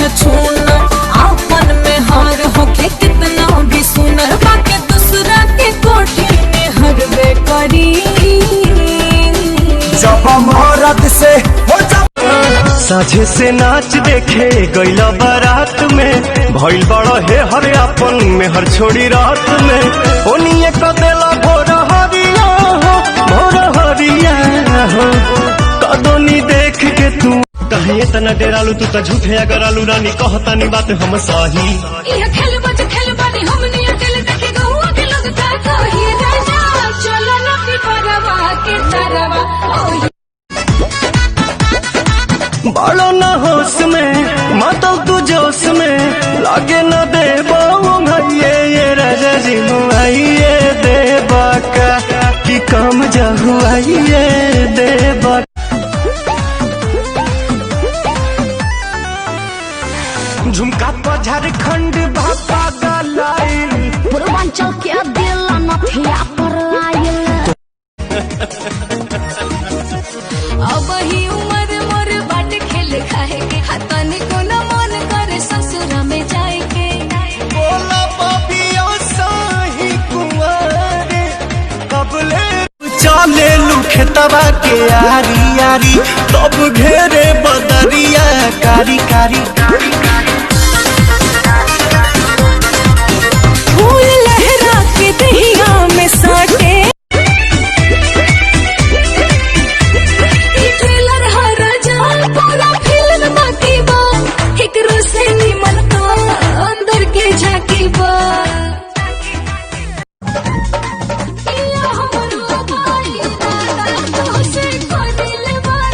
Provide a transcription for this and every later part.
छछूना आपन में हार होके कितना भी सुनर बाके दूसरा के कोठी में हरबे करी जब मरद से हो साझे से नाच देखे गईला बारात में भइल बड़ा है हर अपन में हर छोड़ी रात में ओनिए कदेला भोर हरिया हो कदोनी देख के तू कहे तना डेरालू तू तो झूठे अगर आलू रानी कहता नी बात हम सही ये खेल बानी हमनी अकेले देखे गहुआ के लोग का कही राजा चलो ना पिपरवा के तरवा बालो न होश में मातो तू जोश में लागे न दे ये राजा जी मुआइए दे बाका कि काम जहुआइए दे बाका झुमका पर झारखंड भापा गलाइल पूर्वांचल के दिल नथिया पर आइल अब ही उम्र मोर बाट खेल खाए के हाथन को न मन करे ससुरा में जाए के बोला पापिया सही कुंवारे कबले चले लुखेतवा के यारी यारी तब घेरे बदरिया कारी कारी फूल लहरा के दहिया में साटे अंदर के झाकी बा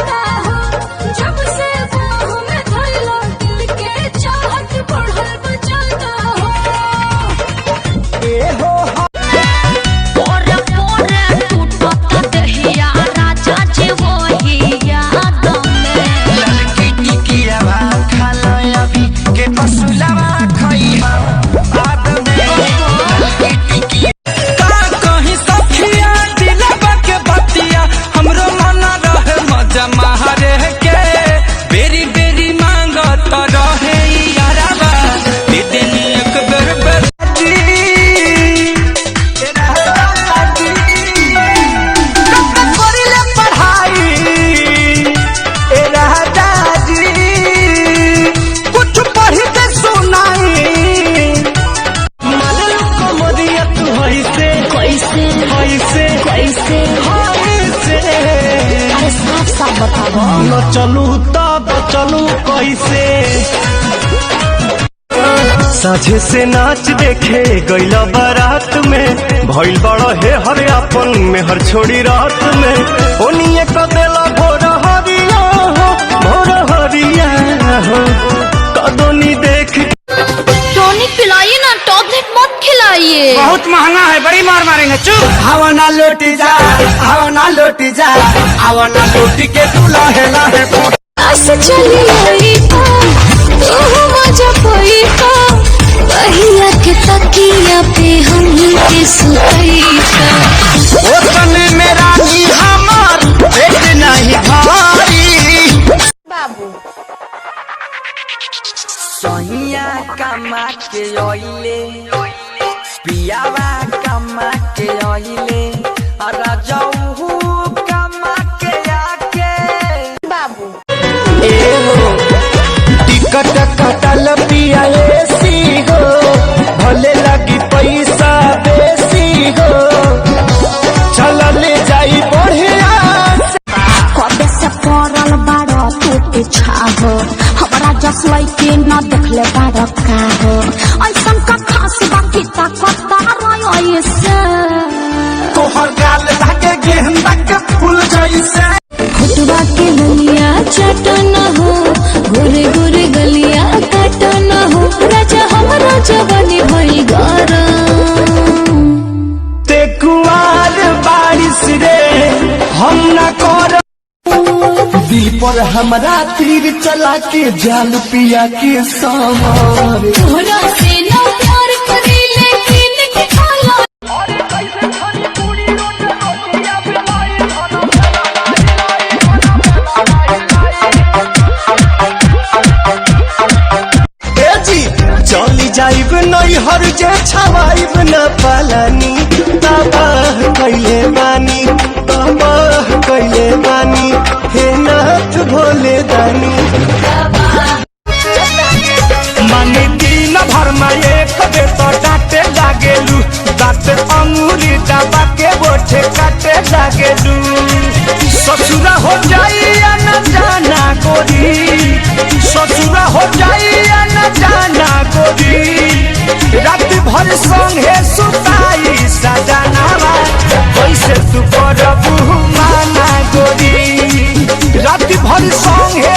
जब से में धैलो दिल के चाहत बढ़ल बचाता हो पोरे पोरे टूटता दहिया राजा जी वही याद में लड़की टिकिया खाला अभी के पसुलावा खइबा बाद में लड़की टिकिया का कहीं सखिया दिलवा के बतिया हमरो मन रहे मजा मारे के बेरी बेरी मांगत रहे याराबा दे देनी एक बेर बेर करिले पढ़ाई ए राजा जी कुछ पढ़ के सुनाई मालूम कमरिया तू ऐसे कैसे ऐसे कैसे ऐसे अरे साफ साफ बताओ न चलू तब चलू कैसे साझे से नाच देखे गईला बारात में भइल बड़ा है हर अपन में हर छोड़ी रात में ओनिए कदेला भोर हरिया हो कदोनी देख टॉनिक पिलाइए ना टॉबलेट मत खिलाइए बहुत महंगा है बड़ी मार मारेंगे चुप हवा ना लौटी जा हवा ना लौटी जा हवा ना लौटी के तू लहे लहे बस चली आई तो मजा कोई का बहिया के तकिया पे हम के सुतई का ओ तने मेरा ही हमार पेट नहीं भारी बाबू सोहिया कमा के ओइले पियावा कमा के ओइले राजाऊ कमा के आके बाबू टिकट कटल पिया एसी हो भले लगी पैसा बेसी हो चलल जाई बढ़िया कबे से पड़ल बाड़ा टूटे छाहो हमारा जस लइके न देखले बाड़ा का हो ऐसन का खास बाकी ताकत रही ऐसे तोहर गाल लागे गेंदा के फूल जैसे खुटवा के गलिया चटन हो गोरे गोरे गलिया कटन हो राजा हमारा जवानी भई गरम ते कुआर बारिश रे हम न कर दिल पर हमरा तीर चला के जाल पिया के सामार तोरा से ना प्यार करे लेकिन के खाला नैहर जे छवाइब न पालानी तबाह कैले बानी तबाह कैले बानी हे नाथ भोले दानी। मानी दिन भर में एक बेर तो डांटे लागेलू दांत अंगूरी दबा के बोठे काटे लागेलू। ससुरा हो जाइया न जाना गोरी ससुरा हो जाइया न जाना गोरी रात भर संगे सुताई सजनावा कैसे तू करबू माना गोरी रात भर संगे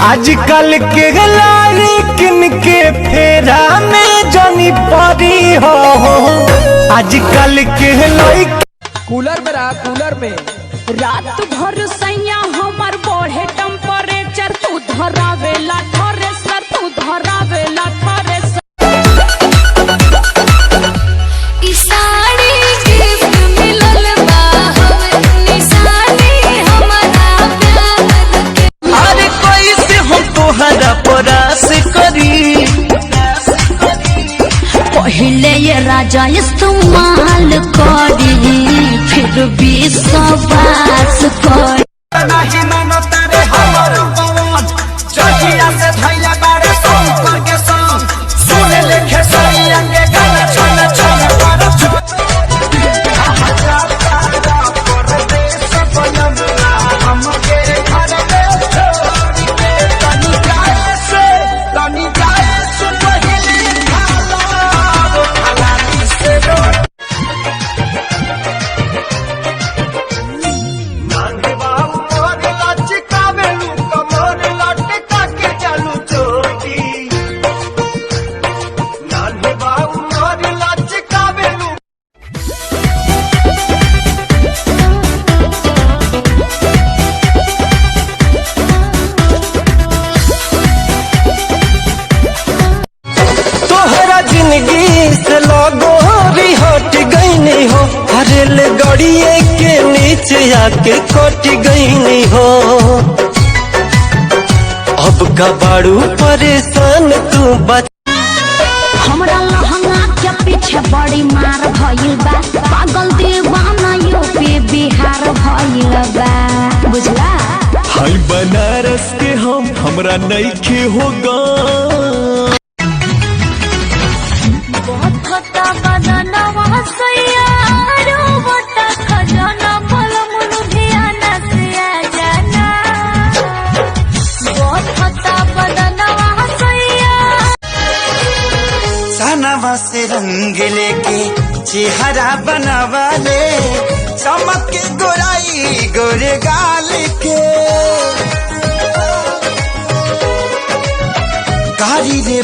आजकल के लारी किनके फेरा में जनी परी हो आजकल के कूलर में रहा कूलर में रात भर सैया हमर बढ़े टेम्परेचर तू धरावेला थ्रेसर तू धरावेला थ्रेसर। ई साड़ी गिफ्ट मिलल बा हमें निशानी हमारा प्यार के। अरे कैसे हम तोहरा परास करी पहले ये राजा इस्तेमाल करी फिर भी सवास कर नहीं मानो तारे हमर पवन चढ़िया से धैला बारे संग करके संग सुन लेखे सही अंगे गाना छन छन पर हमके घर में छोड़ के तनी जाए से पहले खाला से रोड जिंदगी से लगोरी हट गई हो रेल गड़िए के नीचे आके कट गई हो अब का बाड़ू परेशान तू बच। हमरा लहंगा के पीछे बड़ी मार भइल बा पागल दीवाना यूपी बिहार भइल बा बुझला। हाय बनारस के हमरा नइखे होगा सनवा से रंग लेके चेहरा बनावा ले चमक के गोराई गोरे गाल के कारी रे